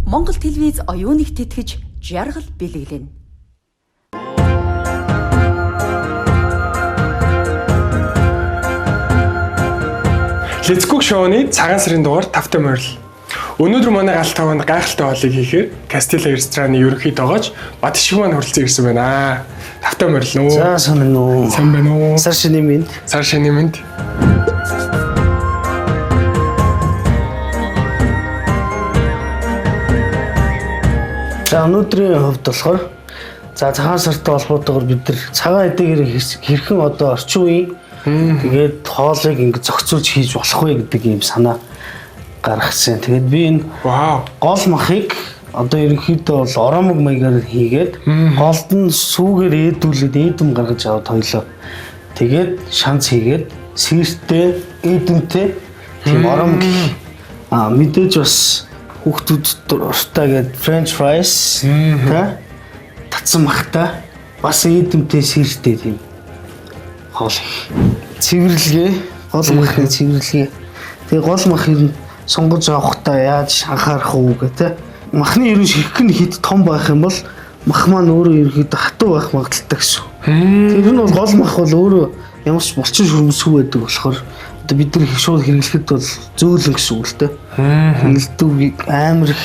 Монгол телевиз оюуныг тэтгэж жаргал бэлэглэнэ. Let's Cook Show-ны цагаан сарын дугаар тавтай морил. Өнөөдөр манай галт таванд гайхалтай хоолыг хийхээр Кастила рестораны ерөнхий тоогооч Бат шиг маань хүрэлцэн ирсэн байна. Тавтай морил нөө. За сайн байна уу? Сайн байна уу? Сар шиний минь. Сар шиний минь. За өнөөдрийн хувьд болохоор цагаан сартай холбоотойгоор бид нар цагаан эдэгээр хэрхэн одоо орчин үеийн тэгээд хоолыг ингэ зохицуулж хийж болох вэ гэдэг ийм санаа гаргасан. Тэгээд би энэ гол махыг одоо ерөнхийдөө бол оромог маягаар хийгээд голд нь сүүгээр ээдүүлээд ээдэм гаргаж аваад хоёлоо. Тэгээд шанц хийгээд сэртэй ээдэмтэй тийм оромог мэдээж бас хүүхдүүд дуртай гээд French fries татсан махтай бас ээдэмтэй сэртэй тийм хоол. Цэвэрлэгээ, гол махны цэвэрлэгээ. Тэгээ гол махыг сонгож авахдаа яаж анхаарах уу гэдэг. Махны ерөн ширхэг нь хэд том байх юм бол мах маань өөрөө ерөөд хатуу байх магадaltaй гэсэн. Тэр нь бол гол мах бол өөрөө ямар ч булчин шүрмсгүй байдаг болохоор одоо бид нар шууд хэрэглэхэд бол зөөлөн гэсэн үг л дээ. Хэлдэг амар их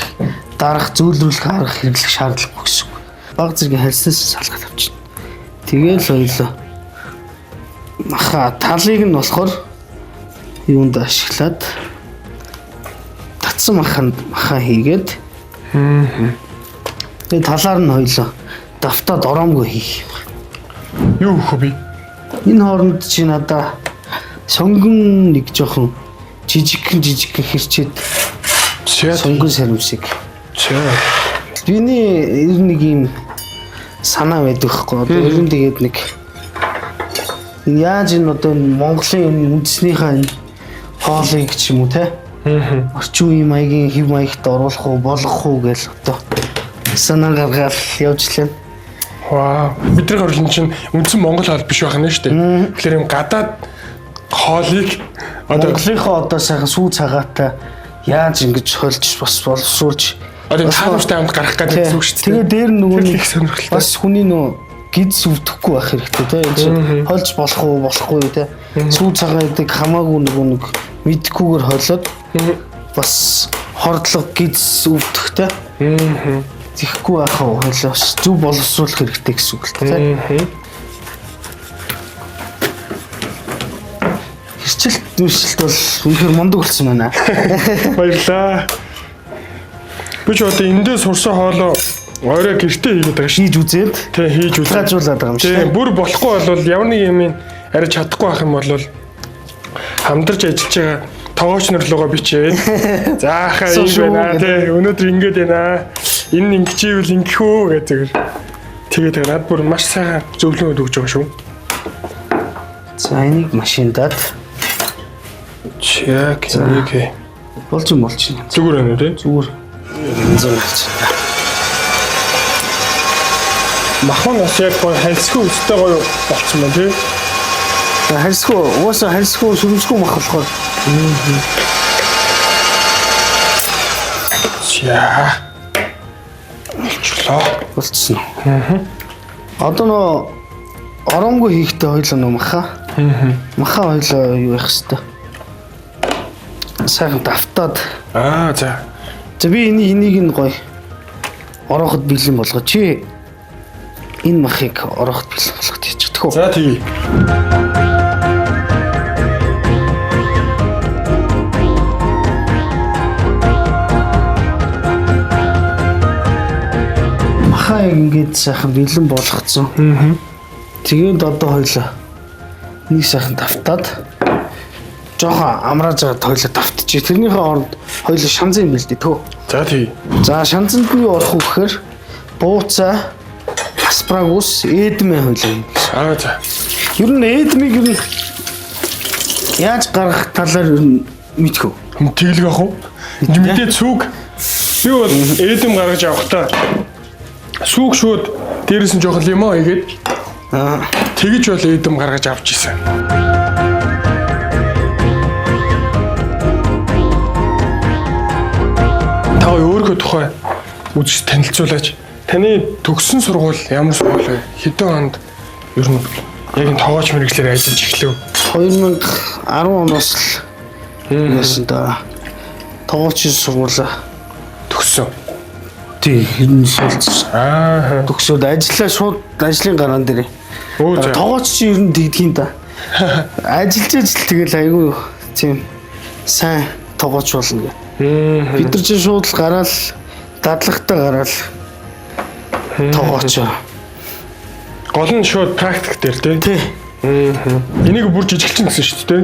дарах зөөлрүүлэх арга хэрэглэх шаардлагагүй гэсэн үг. Баг зэргийн харьцаас салгаад авчихна. Тэгээл ойлоо. Маха талыг нь болохоор юунд ашиглаад татсан маха хийгээд тэгээ талаар нь хоёлоо давтаад ороомгүй хийх юм. Юу хөө би? Энэ хооронд чи надаа сонгон нэг жоохон жижигхэн хэрчээд сонгон саримсыг. Биний ер нэг юм санаа байдаг хгүй. Одоо ер нь тэгээд нэг яаж энэ одоо Монголын үндэснийхээ хоолыг ч юм уу те орчин үеийн маягийн хэв маягт оруулах уу болгох уу гэж одоо санаа гаргаад явж лээ. Вау. Бидний орлон чинь үндсэн Монгол хоол биш байх нь шүү дээ. Тэгэхээр юм гадаад хоолыг одоо Монголынхоо одоо сайхан сүү цагаатай яаж ингэж хольж бас боловсруулж одоо хаалмжтай амт гарах гэдэг зүйл шүү дээ. Тэгээ дээр нөгөө нэг бас хүний нөгөө гидс өвдөхгүй байх хэрэгтэй тийм хольж болох уу болохгүй тийм сүү цагаан гэдэг хамаагүй нэг мэдхгүйгээр хойлоод бас хордлого гидс өвдөх тийм зихгүй байх уу хойлоо зүв боловсруулах хэрэгтэй гэсэн үг л тийм хэрчэлт нүшэлт бол үнэхээр мундаг болсон байна. Баярлаа. Би ч одоо эндээ сурсан хоолоо орой гэртээ хийгээд байгаа шүү. Хийж үзээд тий хийж гажуулаад байгаа юм шиг. Тий бүр болохгүй бол ямар нэг юм арай чадахгүй байх юм бол хамдарч ажиллаж байгаа тоогооч нар руугаа бичээд заахаа юм байна тий өнөөдөр ингэж байна. Энэ ингэчээвэл ингэхөө гэдэг. Тэгээд над бүр маш сайхан зөвлөгөө өгч байгаа шүү. За энийг машиндаад чек энийг болж юм. Зүгээр байна уу тий? Зүгээр. Бензин авчихна. Маханаас яг гоо хальсгүй өстэй гоё болцсон байна тий. Хальсгүй сүмсгүй мах болохоор. Яа. Болчлоо. Болцсон. Одоо нөө оромгүй хийхтэй хоёлоо нөө маха. Маха хоёлоо юу яах хэвээр. Сайхан давтаад. За. За би энийг нь гоё орооход бэлэн болгоо чи энэ махыг орооход бэлэн болгоод хийж чадах уу? За тэгье. Махаа ингэж сайхан бэлэн болгоцсон. Тэгээд одоо хоёлоо нэг сайхан давтаад жоохон амрааж байгаа хоёлоо давтчих. Тэрнийхээ оронд хоёлоо шанзын юм бэлдээ төө. За тэгье. За шанзанд нь юу орох вэ гэхээр бууцаа, аспарагус, эдмээ хоёлоо. За. Ер нь эдмийг ер нь яаж гаргах талаар ер нь мэдэх үү? Тэглэг ах уу? Мэдээ цүг. Би бол эдэм гаргаж авахдаа сүүг шууд дээрээс нь жоохон лимон хийгээд тэгж бол эдэм гаргаж авч ийсэн. Та өөрөө тухай үзэж танилцуулаач. Таны төгссөн сургууль ямар сургууль вэ? Хэдэн онд ер нь яг энэ тоогооч мэргэжлэр ажиллаж эхлэв? 2010 оноос л яасан да. Тоогооч сургуулаа Төгссөн. тий энэ шилж төгсөөд ажиллаа шууд ажлын гараан дээр. Тоогооч чи ер нь тэгдэхин да. Ажиллаж тэгэл айгүй тийм сайн тоогооч болно гэ. Бид нар чи шууд л гараал дадлагтай гараал тоогооч. Гол нь шууд практик дээр тий. Энийг бүр жижиглчин гэсэн шүү дээ.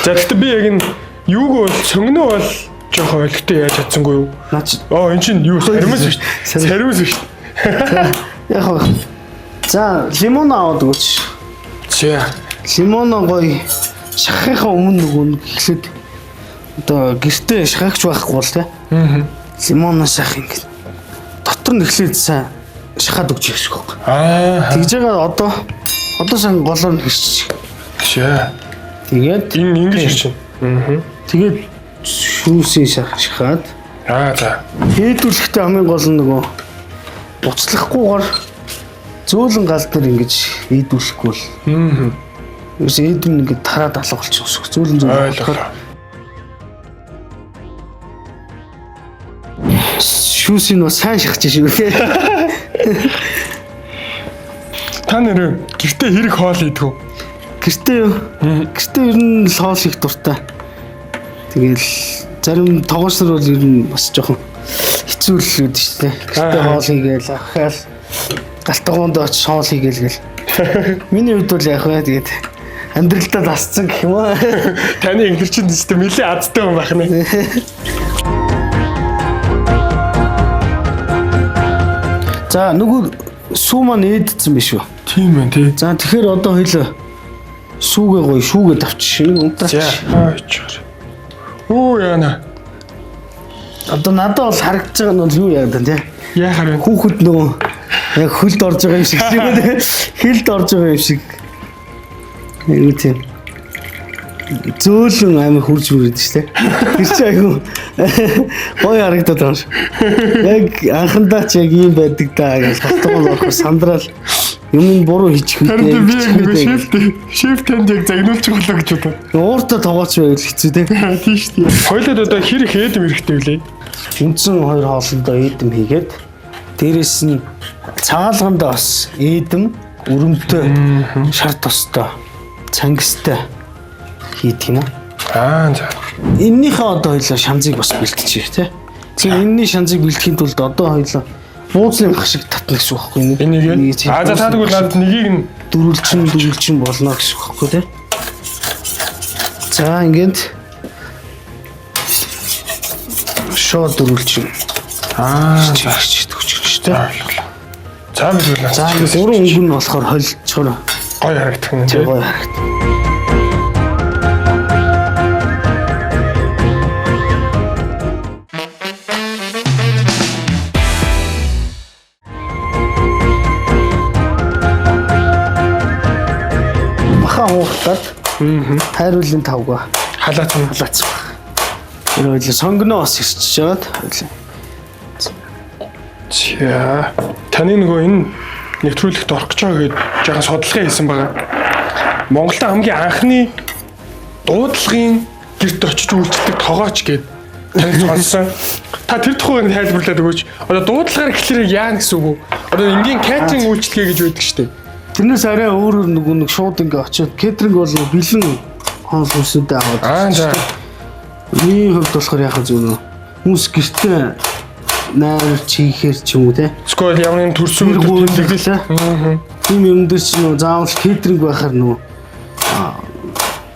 За гэхдээ би яг энэ юуг бол сонгоно бол жоохон ойлгохтой яаж чадсангүй юу? Эн чинь юу саримс шүү дээ. Саримс шүү дээ. Яг за лимон аваад өгөөч. За лимон гоё шахахын өмнө нөгөө нэг эхлээд одоо гэртээ шахагч байхгүй бол тий. Лимоноос шах ингэ дотор нь эхлээд сайн шахаад өгч ирэх шүү. Тэгж байгаа одоо сан голоор нь хэрч. Шээ. Тэгээд энэ ингэж ирж байна. Тэгээд шүүсийн шахаад за. Хээдүүлэхдээ хамгийн гол нь нөгөө буцлахгүйгээр зөөлөн гал дээр ингэж ийдүүлэхгүй бол ерөөс эдэн ингэ тараад алга болчих усах. Зөөлөн зөөлөн. Шүүсийн нь сайн шахаж шүү тий. Та нэр гэртээ хэрэг хоол идэх үү? Гэртээ юу? Гэртээ ер нь л хоол их дуртай. Тэгэл зарим тоогооч нар бол ер нь бас жоохон хэцүү л үүд шүү дээ. Гэртээ хоол хийгээл ахаал галтгоонд очиж хоол хийгээл гэл. Миний хувьд бол яг хаа тэгээд амьдралдаа дасцсан гэх юм аа. Таны ингличийн систем нэлээ азтай юм байна. За нөгөө сүү маань ээдсэн биш үү? Тийм байна тий. За тэгэхээр одоо хоёлоо сүүгээ гоё шүүгээд авчих. За. Яана. Одоо надад бол харагдаж байгаа нь бол юу яагаад вэ тий? Яа хараа. Хүүхэд нөгөө яг хөлд орж байгаа юм шиг тий. Хөлд орж байгаа юм шиг. Юу тийм. Зөөлөн амар хурж бүрээд шүү дээ. Тэр чинь айгүй гоё харагдаад байгаа юм шиг. Яг анхандаа ч яг ийм байдаг даа гэж хатгал орох сандраал юм буруу хийчих үү. Шеф танд яг загнуулчих болоо гэж бодоо. Ууртаа тоогооч байвал хэцүү те. Тийм шүү дээ. Хоёлоод одоо хэр их эдэм хэрэгтэй вүлээ? Үндсэн хоёр хоолндоо эдэм хийгээд дээрэс нь цагаалгандаа бас эдэм өрөмтөө шар тостой цангистай хийх юм аа. За. Эннийхээ одоо хоёлоо шанзыг бас бэлтжиж тий. Тэгэхээр энэний шанзыг бэлтгэхийн тулд одоо хоёлоо бууцны ах шиг татна гэсэн үг байхгүй юу? За та тэгвэл надад нэгийг нь дөрвөлчин болно гэсэн үг байхгүй тий. За ингээд шоо дөрвөлчин. Чигч төгч тий. За бид за уран өнгө нь болохоор холцохоор гоё харагдах юм тий. Гоё харагдах. Хуухтаад хайруулын тавга халаацсан. Тэр хоёул сонгоно бас ирчихэж жаад. За таны нөгөө энэ нэвтрүүлэгт орох гэж байгаа гэдээ жоохон судалгаа хийсэн байгаа. Монголд хамгийн анхны дуудлагын гэрт очиж үйлчлдэг тоогооч гэд танд сонссон. Та тэр тухайг тайлбарлаад өгөөч. Одоо дуудлагаар эхлэхээр яа гэсэн үг вэ? Одоо энгийн катеринг үйлчлэгээ гэж байдаг шүү дээ. Тэрнээс арай өөрөөр нэг шууд ингээ очиод кетеринг бол бэлэн хоол хүнсүүдээ аваад. За. Ийм хувьд болохоор яхаа зөв хүмүүс гэртээ найр чихээр ч юм уу те. Скол ямар нэг төрсөн үйлдэлээ. Тийм юм дээр ч нөө заавал кетеринг байхаар нөө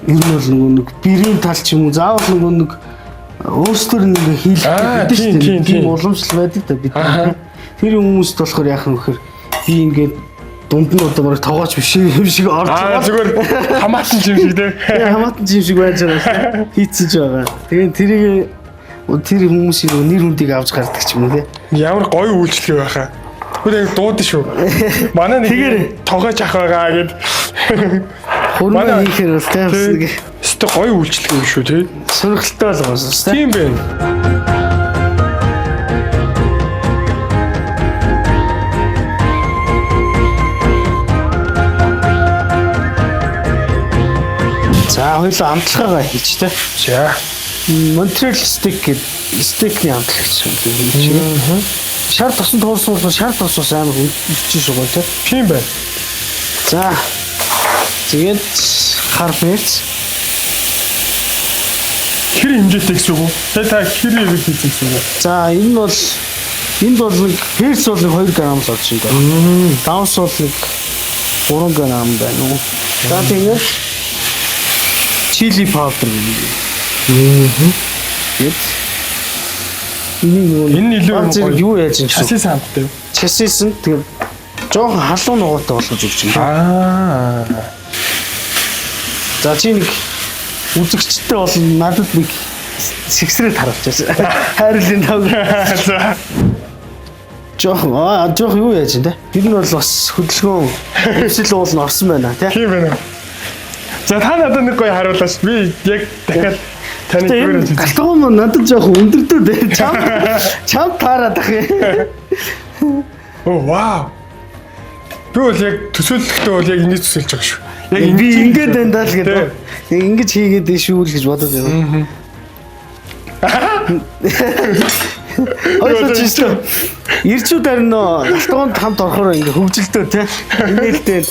ер нь бол нэг бэрийн тал ч юм уу заавал нэг өөрсдөр нэг хийлгэх гэдэг шүү дээ. Тийм уламжлал байдаг да бид. Тэр хүмүүст болохоор яхаа вөхөр би ингээд дунд нь одоо бараг тоогооч биш юм шиг орж байгаа. Зүгээр хамаатан юм шиг те. Хамаатан юм шиг байж байгаа. Хийцэж байгаа. Тэгээд тэр хүмүүсийн нэр хүндийг авч гардаг ч юм уу те. Ямар гоё үйлчлэг байхаа. Тэгвэл дууд шүү. Манай нэг тоогооч ах байгаа гэд. Хурмаа хийхээр бол те. Өстө гоё үйлчлэг юм шүү те. Сонирхолтой болгосон те. Тийм байна. За хоёулаа амтлагаа хийж тэ. За. Монтрел стейк гэдэг стейкний амтлагч юм. Шар тосон туурсан бол шар тосоос амар үлчиж байгаа тэ. Тийм байна. За. Тэгээд хар перц. Хэр хэмжээтэй гэсэн үг үү? Та хэр хэрэг хийсэн гэсэн үг үү? За энд бол нэг перц бол 2 г л болж байна. Даунс бол нэг 3 г байна уу. За тэгээд чили паудер. Гэт энэ илүү юу яаж юм бэ? Часис хамттай. Часис нь тэгээд жоохон халуун нугаатай болгож өгч байна. За чи нэг үзэгчтэй бол надад нэг сэгсрээд харуулж байна. Хайрлын тав. За. Жоох юу яаж юм те? Тэр нь бол бас хөдөлгөөн өвсөл уулна орсон байна тий. Тийм байна. За та надад нэг гоё харуулаач. Би яг дахиад таны görөөж үзье. Галтгоо мөн надад жоох өндөрдөө дээ. Чам таараад ах юм. Оо вау. Би бол яг төсөөлөлтөө бол яг энийг төсөөлж байгаа шүү. Яг би ингэж дандаа л гэдэг. Яг ингэж хийгээд шүү л гэж бодоод байна. Ойлоо чистэ. Ирчүүд харин галтгоонд хамт орохоор ингэ хөвжөлтөө тий. Инээлтэй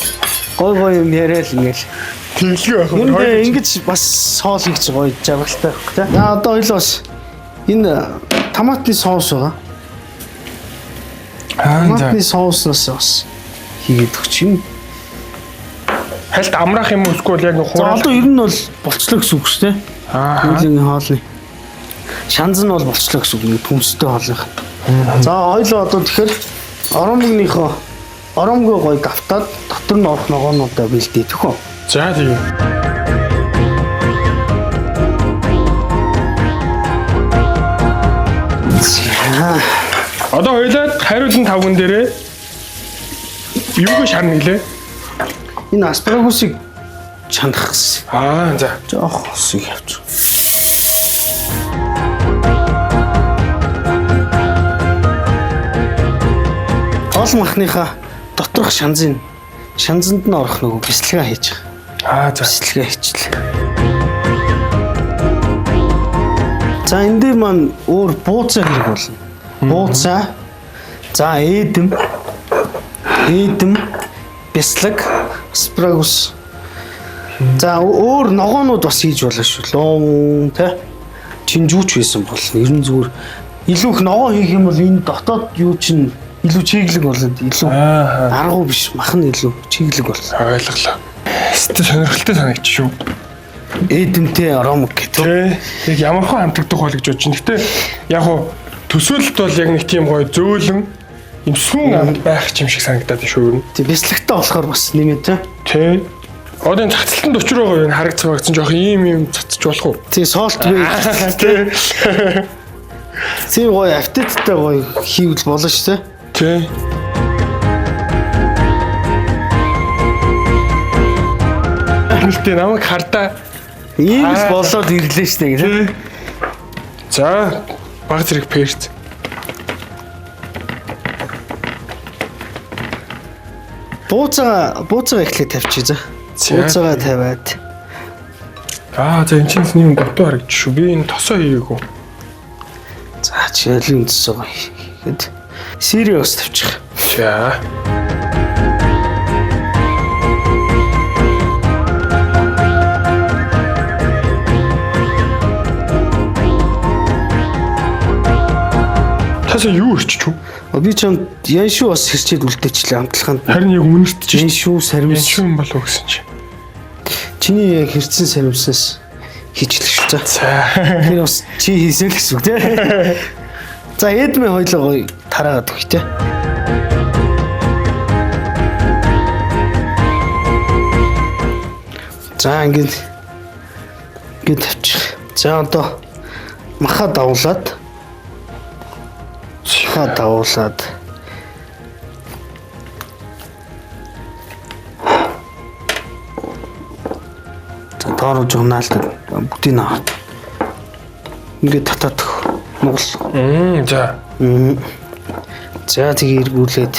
гой юм яриа л ингээл. Тэглэв байх юм. Энд ингэж бас соол хийж гоё жаргалтай байх тий. За одоо ойлоо бас энэ томатны соус байгаа. Томатны соуснаас бас хийгээд өгч юм. Хальт амраах юм уу эсвэл яг За одоо ер нь бол болцлоо гэсэн үг шүү дээ. Хоёулын хоолны. Шанз нь бол болцлоо гэсэн үг. Төмстэй хоолных. За хоёулаа одоо тэгэхээр оромгоо гоё давтаад дотор нь орох ногоонуудаа бэлдээ төхөө. За тийм. Одоо хоёулаа хариулын тавган дээрээ юуг шарна гэлээ? Энэ аспарагусыг чандах гэсэн. За. Жоох усыг явууч. Тоол махныхаа доторх шанзанд нь орох нөгөө бэлтгэлээ хийж байгаа. За. Бэлтгэлээ хийчихлээ. За энэ дээр маань өөр бууцаа хэрэг болно. Бууцаа. За эдэм, бяцлаг, аспарагус. За өөр ногоонууд бас хийж болно шүү. Лом тэ чинжүүч байсан бол ер нь зүгээр илүү их ногоо хийх юм бол энэ дотоод юу чинь илүү чиглэг болоод илүү аргу биш махан илүү чиглэг болсон. Ойлголоо. Эсвэл сонирхолтой санагч шүү. Эдэмтэй аромаг гэдэг. Яг ямархан хамтагдах бол гэж бодож байна. Гэтэ яг хуу төсөөлөлт бол яг нэг тийм гоё зөөлөн юм сүүн амт байх юм шиг санагдаад байна шүү. Тэг бяцлагтай болохоор бас нэмээд тий. Одоо энэ цацалтанд учраа гоё энэ харагдсан багцсан жоох ийм цацж болох уу? Тий солт бай. Тий гоё аппетиттай гоё хийвэл болно шүү дээ. Тий. Гэхдээ намайг хардаа ийм л болоод ирлээ шүү дээ гэх. За баг зэрэг перц. Бууцаа эхлээд тавьчих за. Бууцаа тавиад. За энэ чинь нэм дотоо харагдчих шүү. Би энэ тосоо хийгээгүй. За чийлэн тосоо хийгээд serious тавьчих. За. Тасаа юу ирчих вэ? Би ч яншуу бас хэрчээд үлдээчлээ амтлаганд. Харин яг үнэрт чинь яншуу саримс яншуу юм болов уу гэсэн чинь. Чиний яг хэрцэн саримснаас хийчлээ шүү. За. Тэр бас чи хийсэн л гэсэн үг тий. За эдмээ хоёлоо гоё тараагаад өгч тий. За ингээд тавьчих. За одоо маха давуулаад за доор журналд бүтэн аваад ингээд татаад нугал. За. За тэгээ эргүүлээд.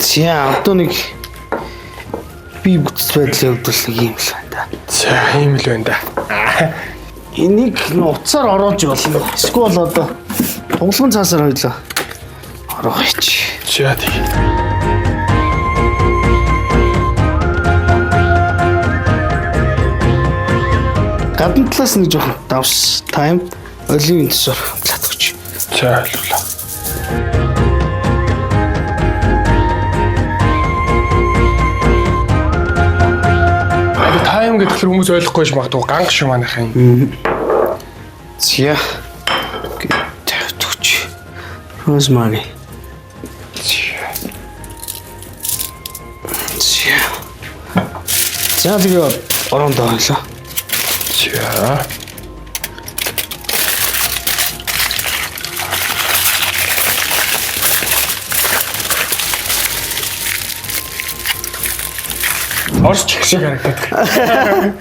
За одоо нэг би бие бүтц байдлын хувьд бол ийм л байна да. За ийм л байна да. Энийг уцаар оруулж болно. Эсвэл одоо тунгалан цаасаар хоёлоо орооч. За тийм. Гадна талаас нэг жоохон давс тайм оливын төсөөр цатгч. За ойлголоо. Тайм гэдэг хүмүүс ойлгохгүй ч магадгүй ганг шүү манайхын. За. Тавьчих. Розмари. За тэгээ орондоо хойлоо. За. Орч их шиг харагдаад.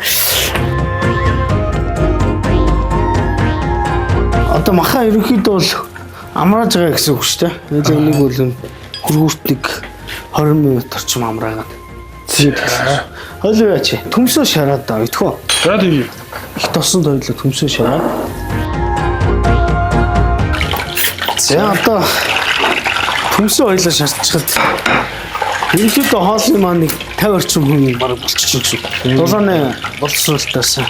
Одоо маха ерөнхийдөө бол амрааж байгаа гэсэн үг шүү дээ. Энийг нэг бол хөргүүртник 20 минут орчим амраагаад. Хойлоо яач. Төмсөө шараад даа идэх үү? За тийм. Их тосонд хойлоо төмсөө шараад. За одоо төмсөө хойлоо шарчгаад ерөнхийдөө хоолны маань нэг 50 орчим хүн бараг болчихсон гэсэн. Дулааны боловсруулалтаас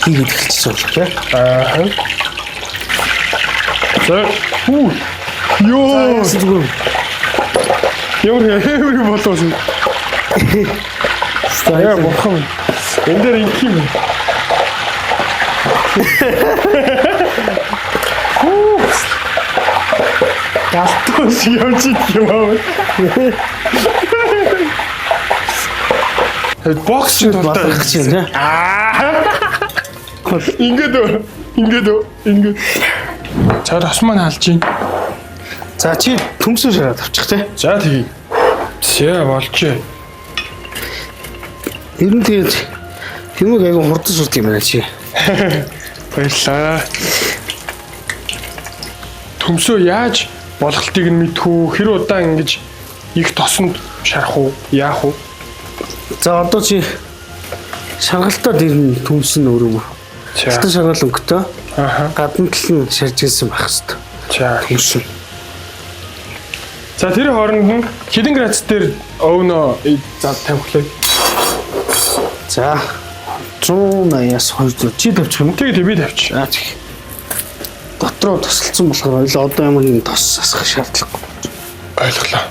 хийгээд эхэлчихсэн болов тий. Аа. За. Ёо. Ямар болоосон. Яа бохон. Энд дээр инх юм. Галтус явж юм аа. Бокс болдог гэж нэ. Ингээд. За тосмон хаалж чинь. За чи төмсөө шараад авчих тий. За тэгье. За болжээ. Ер нь тэгээд юмэг аяга хурдан сурд юм байна чи. Баярлаа. Төмсөө яаж болохтыг нь мэдхүү, хэр удаан ингэж их тосонд шарах уу, яах уу? За одоо чи шаргалтад ирнэ төмс нь өөрөө. Шалтан шаргал өнгөтэй. Аха. Гадна тал нь шарж ирсэн байх хэвээр. За Төмс нь. За тэр хооронд нь хэдэн градус дээр өвнө за тавихлаа. За 180-аас 200 чи тавьчих юм уу? Тэгээ би тавьчих. Аа тийм. Дотроо тусалсан болохоор ойлоо одоо ямар нэг тос асах шаардлагагүй. Ойлголоо.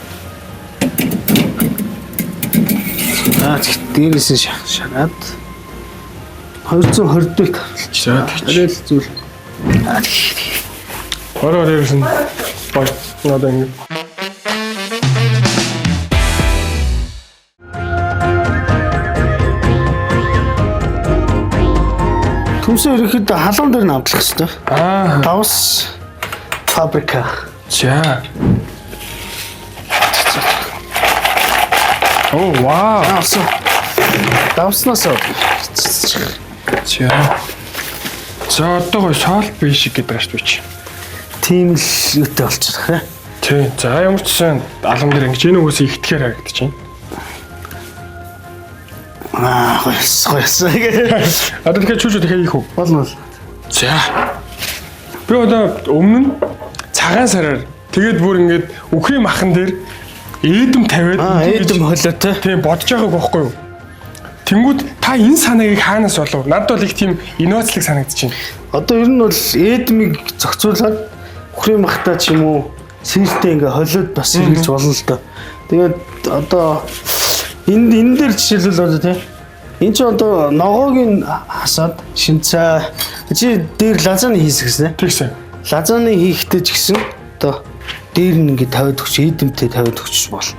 Аа тийм дээрээс нь шараад 220 дэх. За тэгэл зүйл. Аа Ороо дээрсэн бод надад ингэ. төмсөө ерөнхийдөө халуун дээр нь амтлах хэрэгтэй. Аа. Давс фабрика. За. Оо вау. Давс. Давснаас. За. За одоо гой соол биш гэдэг байгаа шүү чи. Тийм л юутай болчихлоо. Тий. За ямар ч сан алган дээр ингэж энэ үгээс ихтгэхээр харагдаж байна. Аа гойс. А тэгэхээр чүүж дахиад ийх үү? Болно. За. Би одоо өмнө нь цагаан сараар тэгээд бүр ингэж үхрийн махан дээр ээдэм тавиад ээдэм холиотой. Тийм бодож байгааг байхгүй юу? Тэнгүүд та энэ санааг хаанаас болов? Надад бол их тийм инновацлог санагдчихэв. Одоо ер нь бол ээдмийг зохицуулаад үхрийн махтаа ч юм уу сэртэй ингээ холиод бас хэрэгж болно л доо. Тэгээд одоо энэ дээр жишээлбэл одоо тийм энэ ч одоо ногоог нь хасаад шинцээ чи дээр лазаны хийсэх гэсэн. Тэгсэн. Лазаны хийхдээ ч гэсэн одоо дээр нь ингээ тавиад өгч ээдэмтэй тавиад өгч болно.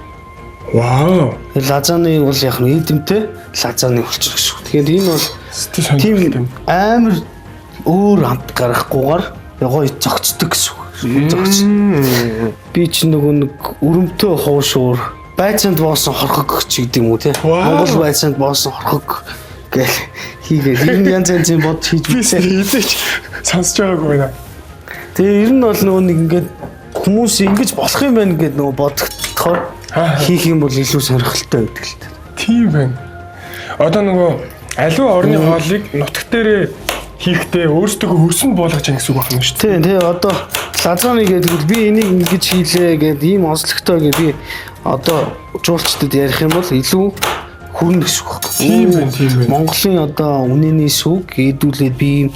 Вау. Лазаны бол яг нь ээдэмтэй лазаны болчих шүү. Тэгэхээр энэ бол тийм амар өөр хамт гарахгүйгээр гоё зогцдог гэсэн. Зогц. Би ч нөгөө нэг өрөмтөө хуушуур байцаанд боосон хорхог ч гэдэг юм уу те. Монгол байцаанд боосон хорхог гэх хийгээ. Энэ янз янзын бод хийж бичсэн. Хизээч сонсож байгаагүй байна. Тэгээ ер нь бол нөгөө нэг ингээд хүмүүс ингэж болох юм байна гэдээ нөгөө бодохоор хийх юм бол илүү сонирхолтой байдаг л та. Тийм байна. Одоо нөгөө аливаа орны хоолыг нутаг дээр хийхдээ өөрсдөө хөрсөнд буулгаж яах гэсэн үг байна шүү дээ. Тийм одоо лазаны гэдэг би энийг ингэж хийлээ гэдэг ийм онцлогтой гэдэг би одоо жуулчдад ярих юм бол илүү хүрнэ гэсэн үг байна. Тийм байна. Монголын одоо үнэний сүг ийдүүлээд би ийм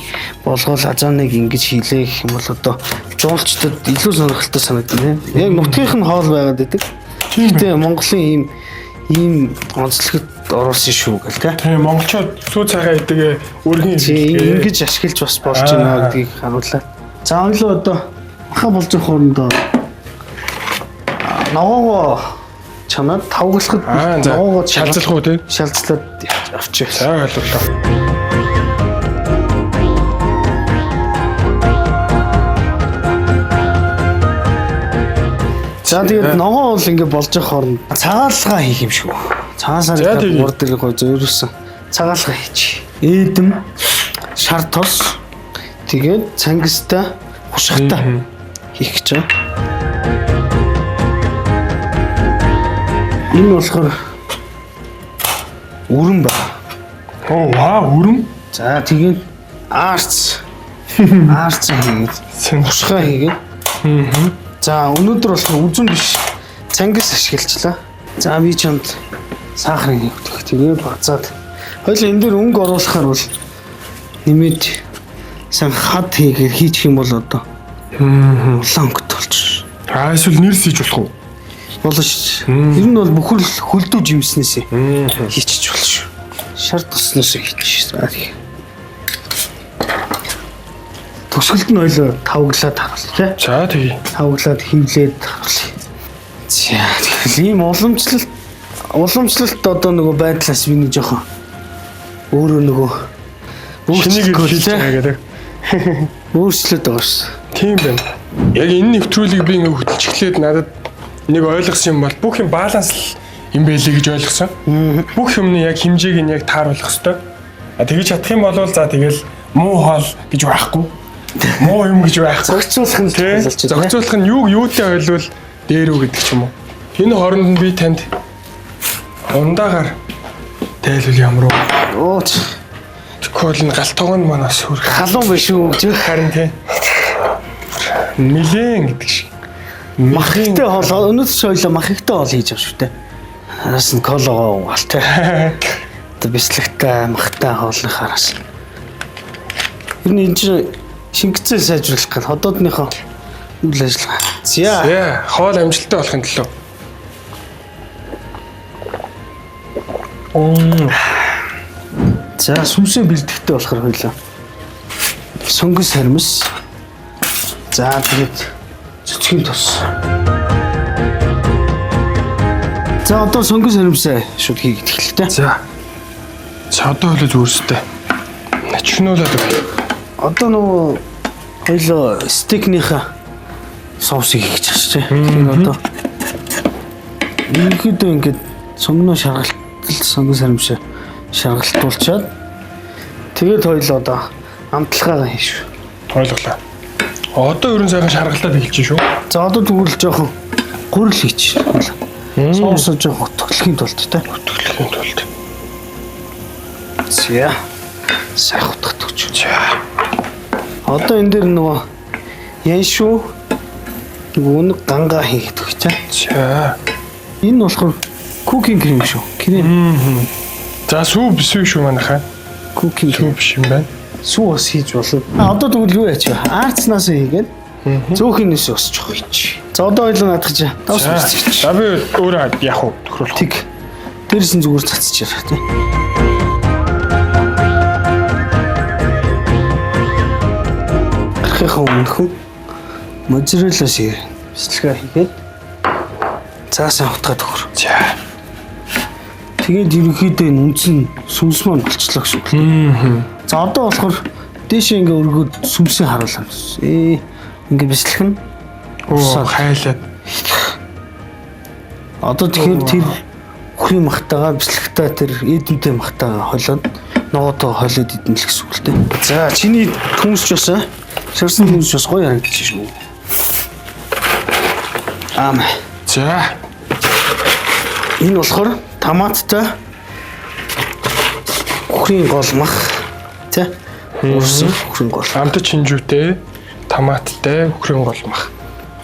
болгоо лазаныг ингэж хийлээ гэх юм бол одоо жуулчдад илүү сонирхолтой санагдана. Яг нутгийнх нь хоол байгаад байдаг. Тийм Монголын ийм онцлогт оруулсан шүү гэл тэ. Тийм монголчууд сүү цагаа идэгээ өргөн ингэж ашиглаж бас болж байна гэдгийг харууллаа. За ойлоо одоо маха болж байгаа хоорондоо ногоогоо чамд тавгалахад ногоогоо шалзлах уу тийм шалзлаад авчих. За ойлголоо. За тэгээд ногоо бол ингэ болж байгаа хооронд цагаалгаа хийх юм шүү. Цагаасаар урд ирэх гой зөөрсөн цагаалгаа хийчих. Эдэм шар тос тэгээд цангистай хушгтай хийх гэж байгаа. Энэ болохоор өрөн байна. Оо ваа өрөн. За тэгээд арц хийгээд хушгаа хийгээд. За өнөөдөр болохоор үзүн биш цангис ашиглажлаа. За би чамд сахарыг өгөх. Тэгээ бацаад хоёул энэ дээр өнгө оруулахаар бол нэмээд сан хад хийгээд хийчих юм бол одоо улаан өнгөт болчих. Эсвэл нэрс хийж болох уу? Болно шүү. Ер нь бол бүхэл хөлдөө жимснээсээ хийчих болно шүү. Шар тосноос хийчих. За тийм. Төгсгөлд нь ойлоо тавглаад харуулъя тий. За тэгье. Тавглаад хивлээд харуулъя. За тэгэхээр ийм уламжлалт одоо нөгөө байдлаас би нэг жоохон өөрөө нөгөө шинийг хийж байгаа гэдэг. Өөрчлөлт байгаа шүү. Тийм байна. Яг энэ нэвтрүүлгийг би ингээ хөтлж эхлээд надад нэг ойлгосон юм бол бүх юм баланс юм байлээ гэж ойлгосон. Бүх юмны яг хэмжээг нь яг тааруулах хэрэгтэй. Тэгэж чадах юм бол за тэгэл муу хоол гэж байхгүй. Муу юм гэж байхгүй. Зохицуулах нь болчих. Зохицуулах нь юутай ойлвол дээр үү гэдэг ч юм уу. Энэ хооронд нь би танд ундаагаар тайлбар ямар уу? Ууч. Тэгвэл энэ галтгоонд манаас хүрэх халуун биш үү гэж харин тий. Нилэн гэдэг шиг. Махигтай хоол өнөөдөр ч ойлоо махигтай хоол хийж байгаа шүү дээ. Араас нь кологоо угаалтай. Одоо бислэгтэй махтай хоолны хараас. Ер нь энэ чинь шингэцээ сайжруулах гэх хотоодныхоо үйл ажиллагаа. За хоол амжилттай болохын төлөө. За сүмсээ бэлтгэхтэй болохоор хойлоо. Сонгос хармас. За тэгээд цэцгийн тос. За одоо сонгос хармасаа шууд хийгээд эхэллээ. За. Одоо хөлөө зүрстэй. Начнуулаад байна. Одоо нөгөө хойлоо стейкнийхаа соусыг хийж чаж тий. Тэгэхээр одоо ерөнхийдөө ингээд сонгоно шаргалтал сонгос хармасаа шаргалтуулчаад тэгээд хойлоо одоо амтлагаа хийш. Ойлголоо. Одоо ерөн сайхан шаргалтаад эхэлж шүү. За одоо тэгвэл жоохон гурил хийч. Соусоо жоохон утгалахын тулд тий. Утгалахын тулд. За сайхан утгах гэж. За. Одоо энэ дээр нөгөө ян шүү нөгөө гангаа хийгээд өгч чаа. За. Энэ болохоор cooking cream шүү. Крем. За сүү биш шүү манайхаа. Cooking сүү биш юм байна. Сүү бас хийж болов. Одоо тэгвэл юу яач вэ? Арцнаас хийгээд зөөхийнээс өсч хойч. За одоо ойлоо наадах чаа. Давс үсчих. За би өөрөө яах вэ? Тохируулах. Тэг. Дээрс нь зүгээр цацчихаа тий. Архихаа өмнөхөн моцареллас бэлтгэлгээ хийгээд цаасаа хутгаад өгөр. За. Тэгээд ерөнхийдөө энэ үндсэн сүмс маань болчихлоо гэсэн үг. За одоо болохоор дээшээ ингээ өргөд сүмсийг харуулсан. Ингээ бэлтгэх нь хайлаад. Одоо тэгэхээр тэр хөрийн махтагаа бэлтгэхтэй тэр эдэнтэй махтагаа холоод ногоотоо холоод идэн л гэсэн үг л дээ. За чиний хүнсч бас шарсан хүнсч бас гоё харагдчих шүү. За. Энэ болохоор томаттай Үхрийн гол мах тий. Урсан үхрийн гол. Амтд чинжүүтэй, томаттай, үхрийн гол мах.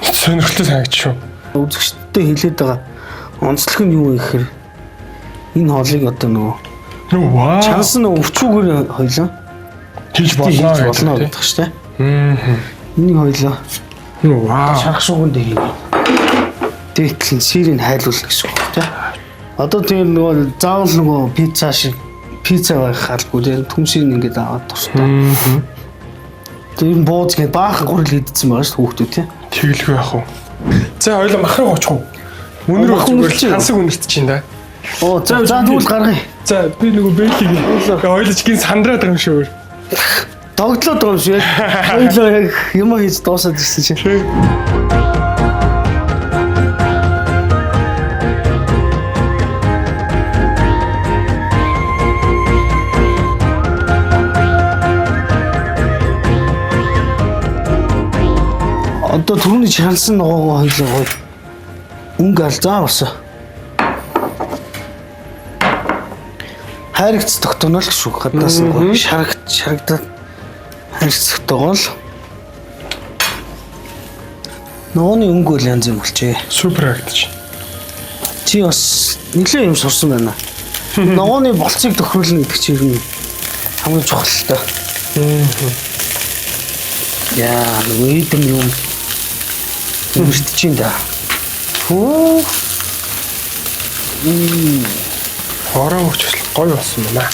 Сонирхолтой санагч шүү. Үзэгчдэд хэлээд байгаа онцлог нь юу вэ гэхээр энэ хоолыг одоо нөгөө Вау. чанс нь өвчүүгээр хоёлоо хийж болно гэдэг шүү дээ. Энийг хоёлоо Вау. шарах шууган дээр юм. Дээтлэн сэрийг хайлуулна гэсэн үг тийм. Одоо тийм нөгөө заавал нөгөө пицца шиг пицца байх халбгүй тийм түмсийг ингээд аваад тустай. Тэр бууз гээд баахан гурил идсэн байгаа шүү хүүхдүүд тийм. Тэглгүй яах вэ? За хоёлоо махрын гочих уу? Үнэр зүгээр хансаг үнэрт чинь да. Оо за тэгвэл гаргая. За би нөгөө бэлийг хоёлоо гин сандраад байгаа юм шүү. Догтлоод байгаа юм шиг. Хоёлоо яг юм хийж дуусаад ирсэн чинь. Одоо түрүүний шансан ногоогоо хоёлоо гоё. Өнгө алзаа босоо. Хайрагц тогтоно л шүү. Гаднаас нь гоё шарагдаад хайрагц тогоол. Ногооны өнгө бол янз бүр болжээ. Супер актч. Чи бас нэлээд юм сурсан байна. Ногооны болцыг тохируулна гэдэг чинь юм хамгийн чухал л та. Яа, үедэм юм. Үрдэж да. Хөө. Хороо өгч бас гоё болсон байна.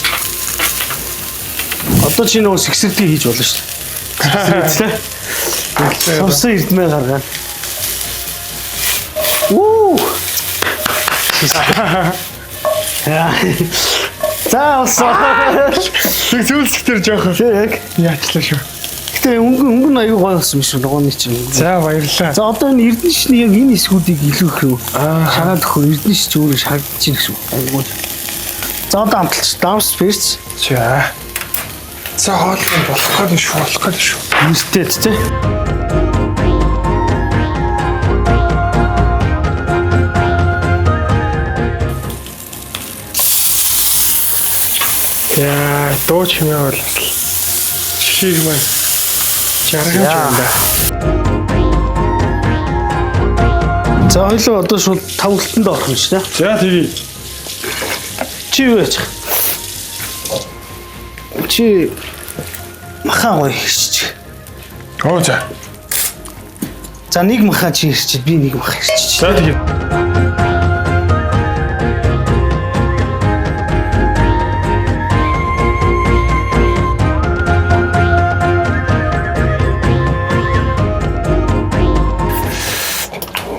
Одоо чи нөгөө сэгсэрдгийг хийж болно шүү дээ. Сэгсрээ. Савсан эрдмээ гаргана. Уу. За олсоо. Тэг зүйлсээр жоох. Яг яачлаа шүү. гэтээ өнгө нь аюу гоё болсон юм шүү ногооны чинь. За баярлалаа. За одоо энэ эрдэнэшний яг энэ эсгүүдийг илүү их юу? Шагаад өгөх эрдэнэш ч өөрөө шаардж чинь гэсэн үг. За одоо амталч дамс перц. За хоол болох гэдэг шүү. Нэртэй тий. Яа, дуу чимээ бол шиг маань жаргаж байна. За хоёлоо одоо шууд тавлалтанд орох юм шүү дээ. За тэгье. Чи юу яачих? Чи махан гоё ирчих. Оо за. За нэг махан чи ирчих, би нэг махан ирчих. За тэгье.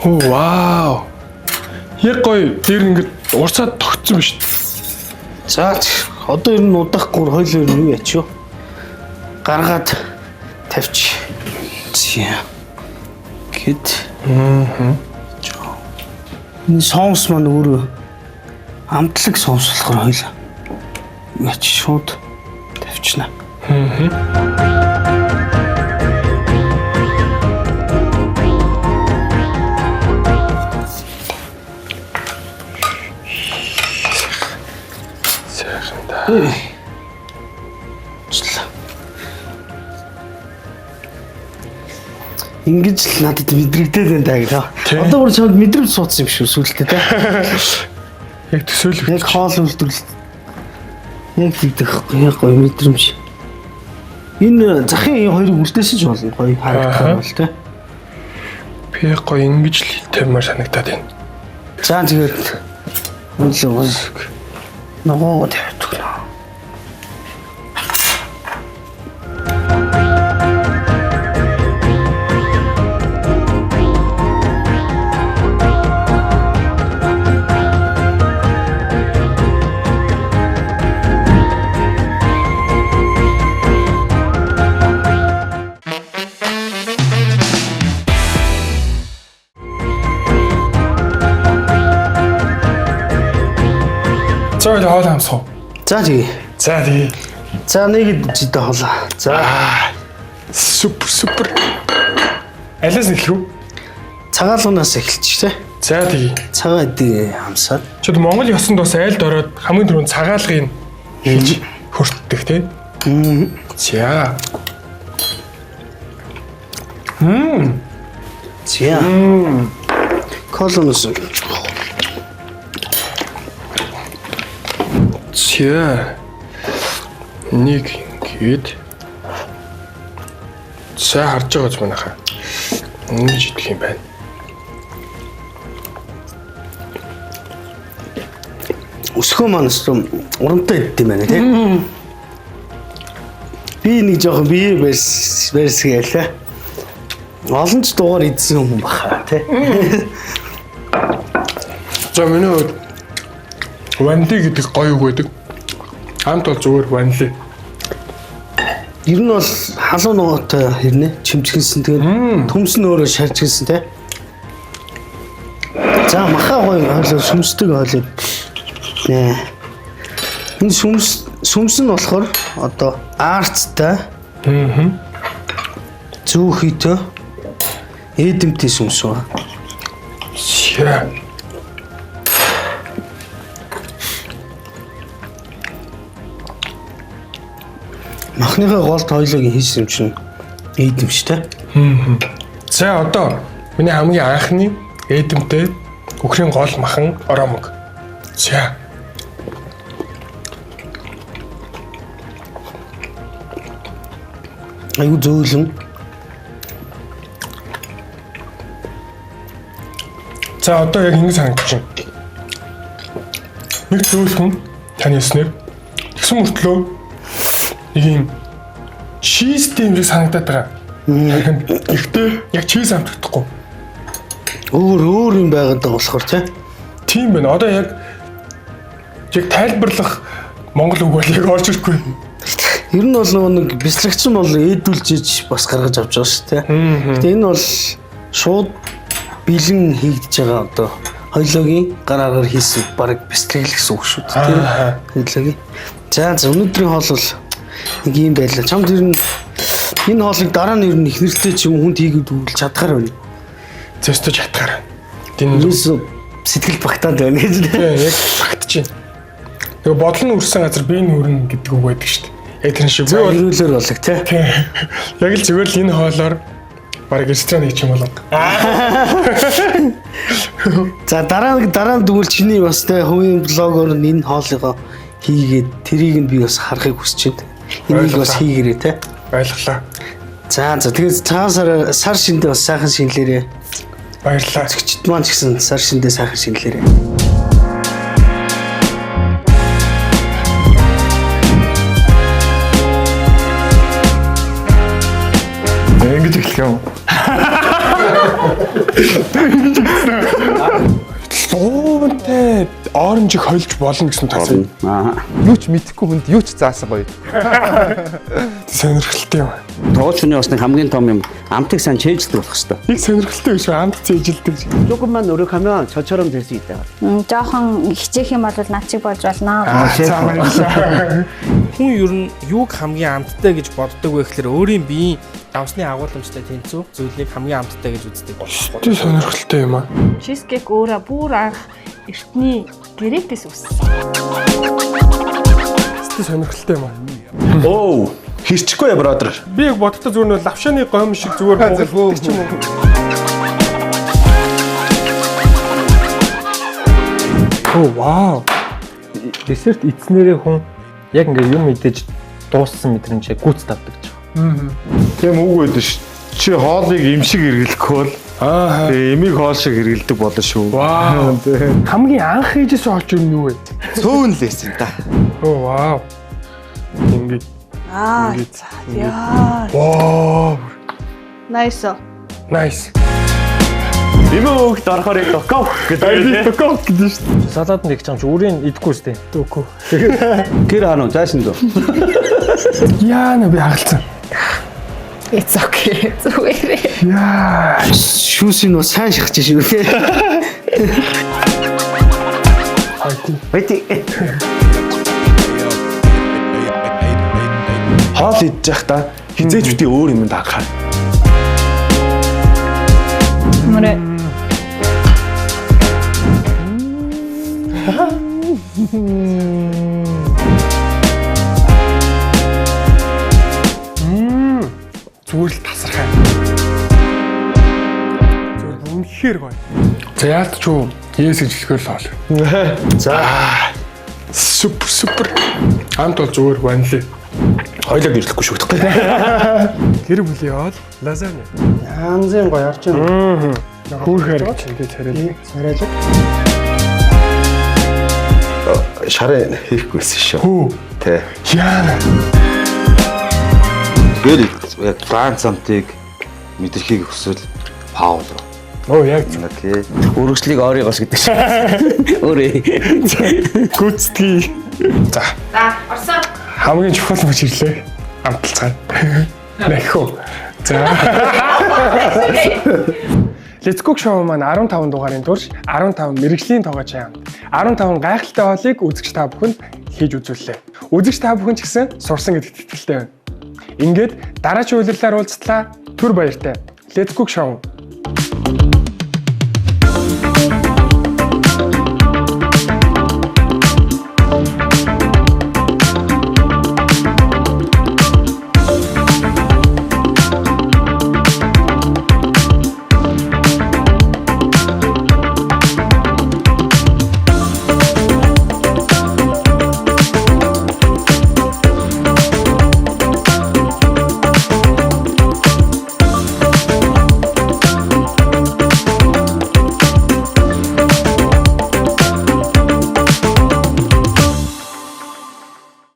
Вау. Яг гоё дээр ингээд урсаад тогтсон биз дээ. За одоо ер нь удахгүй хоёлоо юу яач юу? Гаргаад тавьчих. Тийм. Гэт. Энэ соус маань өөрөө амтлаг соус болохоор хоёлоо. Юу яач шууд тавьчихна. Ингэж л надад мэдрэгдээд байна даа гэх. Одоо бүр чамд мэдрэмж суудсан юм шүү сүултээ те. Яг төсөөлөх. Яг хоол үйлдвэрлэл. Яг тэгдэх яг гоё мэдрэмж. Энэ захын хоёрыг үлдээсэн ч болно гоё харагдах бол те. Би гоё ингэж л тавьмаар санагдаад байна. За тэгээд үлээ ногоо тавьдаг. За хоол хамсах. За тий. За нэг жидээ хоолоо. За супер. Алиас эхлэх үү? Цагаалгунаас эхэлчих те. За тий. Цагаан эдийг хамсаад. Чод Монгол ёсонд бас айлд ороод хамгийн түрүүнд цагаалгыг хийж хөртдөг тий. За. За. Колонос. За. Нэг гээд сайн харж байгаа ч манайхаа. Нэг идэх юм байна. Өсгөө манаас урамтай идэх юм байна тий. Би нэг жоохон бие барьсгээл. Олон ч дугаар идсэн юм баха тий. За миний хувьд ванли гэдэг гоё үг байдаг. Хамт бол зүгээр ванли. Ер нь бол халуун ногоотой хэрнэ чимчгэлсэн тэгээд төмс нь өөрөө шаржгэлсэн тий. За махаа гоё хойлоо сүмсдэг хойлоо. Нэ. Энэ сүмс нь болохоор одоо арцтай. Зүүхийтэй эдэмтэй сүмс ба. Шээ. Махныхаа голд хойлоогийн хийсэн юм чинь эдэмштэй. За одоо миний хамгийн анхны эдэмтэй үхрийн гол махан ороомог. За. Аюу зөөлөн. За одоо яг ингэ санагдаж байна. Нэг зөөлхөн таны яснэр тэгсэн мөртлөө нэг юм чизтэй юм шиг санагдаад байгаа. Гэхдээ яг чиз амтдахгүй. Өөр юм байгаад байгаа болохоор тийм байна. Одоо яг тайлбарлах монгол үг бол яг орж ирэхгүй. ер нь бол нэг бяцлагч нь бол ээдүүлж бас гаргаж авч байгаа шүү дээ. Гэтэ энэ бол шууд бэлэн хийгдэж байгаа одоо хоёлоогийн гараагаар хийсэн баг бяцлаг гэсэн үг шүү дээ. Тийм хоёлоогийн. За өнөөдрийн хоол бол нэг юм байлаа. Чамд ер нь энэ хоолыг дараа нь ер нь их нэртэй ч юм хүнд хийгээд өгүүлж чадхаар байна. Зөстөж чадхаар. Юус сэтгэл багтаад байна гэж. Тийм яг багтаж байна. Тэгээ бодол нь үрсэн газар бие нь үрнэ гэдэг үг байдаг шүү дээ. Яг тэр шиг би бол эрүүлэр болог тий. Яг л зүгээр л энэ хоолоор бараг ресторан хийчих юм болоо. За дараа нь дүүл чиний бас тий хувийн блогоор энэ хоолыгоо хийгээд тэрийг нь би бас харахыг хүсэж байна. Энийг бас хийгээрэй тий. Баярлалаа. За тэгээд цаана сар шиндээ бас сайхан шинэлээрээ. Баярлалаа. Зэгчд маань ч гэсэн сар шиндээ сайхан шинэлээрээ. Ингэж эхлэх юм. Луунтай оранжийг хойлж болно гэсэн тасаа. Юу ч мэдэхгүй хүнд юу ч заасан гоё. Сонирхолтой юм. Тоочны бас нэг хамгийн том юм амтыг сайн чэйжлдэг болох хэвээр. Их сонирхолтой биш үү? Амт цээжилдэг. 조금만 노력하면 저처럼 될 수 있다. жоохон хичээх юм бол над чиг болж болно. Хүн ер нь юуг хамгийн амттай гэж боддог вэ гэхээр өөрийн биеийн давсны агуулмжтай тэнцүү зүйлийг хамгийн амттай гэж үздэг. Тэ сонирхолтой юм аа. Чизкейк өөрөө бүр анх эртний грекээс үүссэн. Тэ сонирхолтой юм аа. Оо, хэрчихгүй я бродер. Би яг боддоо зүгээр нэг лавшааны гом шиг зүгээр буугаад ч юм уу. Оо вау. Десерт эцнэрээ хүн яг ингээ юм мэдээж дууссан мэдрэмжээ гүйц тавдаг ч. Тийм үг байдаг ш. Чи хоолыг им шиг эргэлэхгүй бол тэгээ эмийг хоол шиг эргэлдэг болно шүү. Вау. Хамгийн анх хийжсэн олж юм юу вэ? Цөөн лээс юм да. Оо вау. Ингээ. Яа. Вау. Nice. Nice. Имөөгт орохоор доков гэдэг. Доков гэдэг шүү дээ. Салаад нэг ч юм чи өөрийн идэхгүй сте. Доков. Тэр аа зайсан дөө. Яа нэ би хагалцсан. It's okay. Зүгээрээ. Яа. Шүүсийн нөө сайн шахаж шүү тий. Бэти. Хоол идэж байхдаа хизээч бити өөр юмд анхаар. Мөрөө. үнэхээр гоё. За яалт ч юу Yes гэж хэлэхээр л хоол. За Супер. Амт бол зүгээр ванлээ. хоёлоо гэрлэхгүй шүү дээ. Гэр бүлийн хоол лазанья. Янзын гоё орж байна. Хөөхөр гэж ингэж хараад. Царайлаг. Шараа хийхгүйсэн шүү. Хөө. Тэ. Яа. Гэр яг Франц амтыг мэдрэхийг хүсвэл Паул. Оо яг Окей. Үргэлжлэлийг оройгоос гэдэг шиг. Өөрөө. гүцтгэе. За. Орсон. Хамгийн чухал мөч ирлээ. Амталцгаа. Нахиу. За. Let's Cook Show маань 15 дугаарын турш 15 мэрэгжлийн тоогоо чаям. 15 гайхалтай хоолыг үзэгч та бүхэнд хийж үзүүллээ. Үзэгч та бүхэн ч гэсэн сурсан гэдэгт итгэлтэй байна. Ингээд дараагийн үйлрэлээр уулзтлаа. Түр баяртай. Let's Cook Show